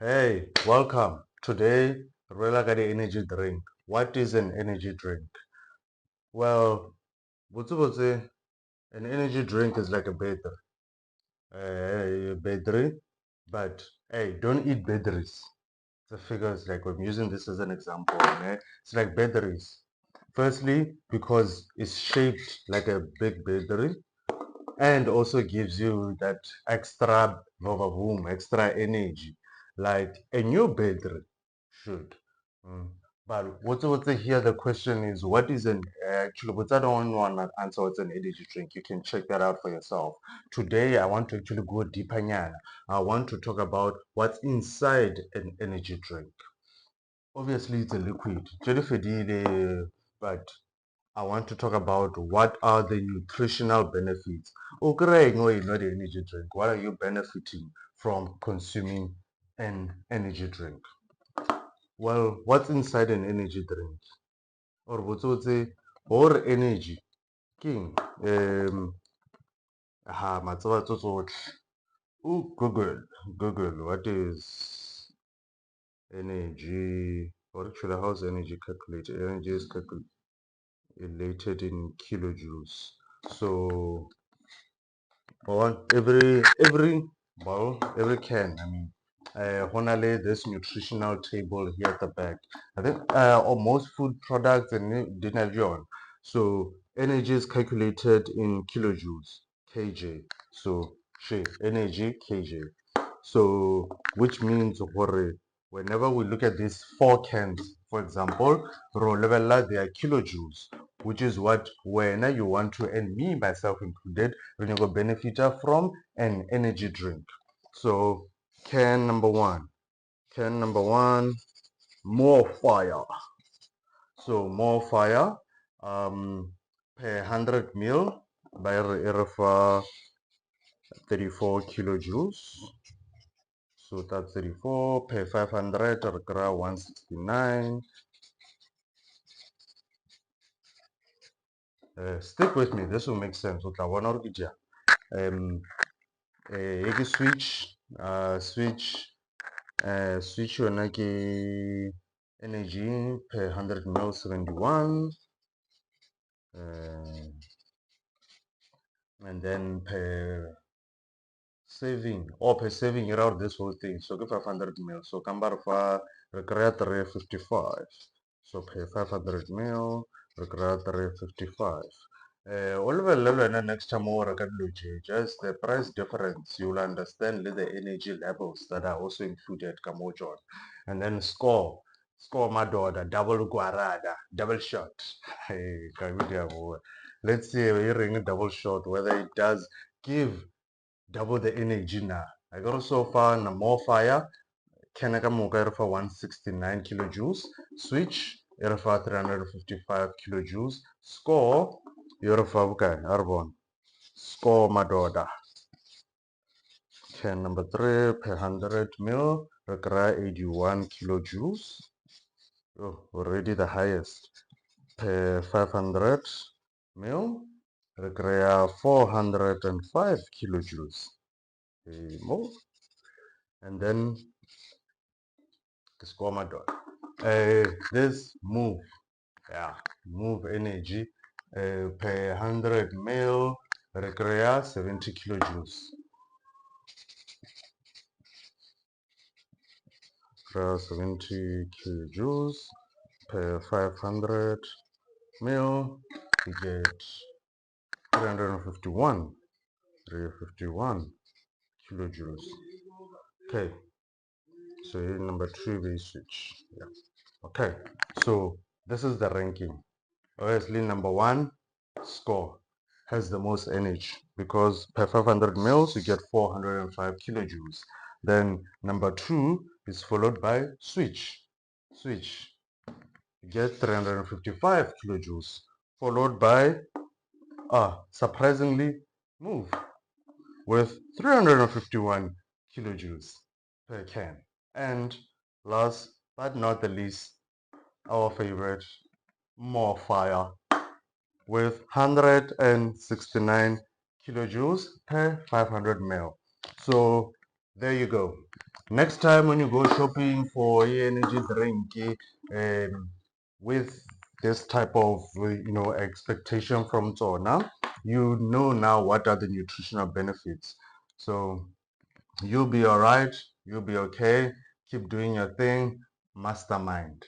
Hey, welcome. Today, we're like the energy drink. What is an energy drink? Well, butsu an energy drink is like a battery, but hey, don't eat batteries. The figure is like I'm using this as an example. It's like batteries. Firstly, because it's shaped like a big battery and also gives you that extra boom, extra energy, like a new battery should. Mm. But what's here? The question is, what is an actually? But I don't want to answer what's an energy drink. You can check that out for yourself. Today, I want to actually go deeper. Nyana. I want to talk about what's inside an energy drink. Obviously, it's a liquid. Jelly fedile, but I want to talk about what are the nutritional benefits. Okay, no, not the energy drink. What are you benefiting from consuming an energy drink? Well, what's inside an energy drink? Or what's say or energy? King. Matsoba tsotlhe. Google. What is energy? Or actually, how's energy calculated? Energy is calculated in kilojoules. So on every can, I mean, honestly, this nutritional table here at the back. I think or most food products and didn't have on. So energy is calculated in kilojoules, kj. So she energy kj. So which means whenever we look at these four cans, for example, ro level they are kilojoules, which is what when you want to, and me myself included, when you go benefit from an energy drink. So can number one, more fire. So more fire, per 100 ml by RFA 34 kilojoules. So that's 34 per 500 or 169. Stick with me, this will make sense. Um, you can switch your energy per 100 ml 71, and then per saving you out this whole thing. So go 500 ml. So camber for recreate 355. So per 500 ml, recreate 355. All of a level and next time over just the price difference, you'll understand the energy levels that are also included Kamojon. And then score my daughter, double Guarana, double shot. Hey, let's see you're ring a double shot, whether it does give double the energy now. I got so far na Mofaya, Kanaka Moka for 169 kilojoules, switch for 355 kilojoules, score Eurofa Arbon, score Madoda. Can number 3 per 100 mil, require 81 kilojoules. Oh, already the highest. Per 500 mil, require 405 kilojoules. More. And then score my dot. This move energy per 100 mil require 70 kilojoules. 70 kilojoules per 500 mil, we get 351 kilojoules. Okay, so number 2 we switch. Yeah. Okay, so this is the ranking. Obviously, number 1 score has the most energy because per 500 mils you get 405 kilojoules. Then number 2 is followed by switch. Switch, you get 355 kilojoules, followed by surprisingly move with 351 kilojoules per can. And last but not the least, our favorite, more fire with 169 kilojoules per 500 ml. So there you go. Next time when you go shopping for energy drink with this type of expectation from Tsona, you know now what are the nutritional benefits. So you'll be all right, you'll be okay, keep doing your thing, mastermind.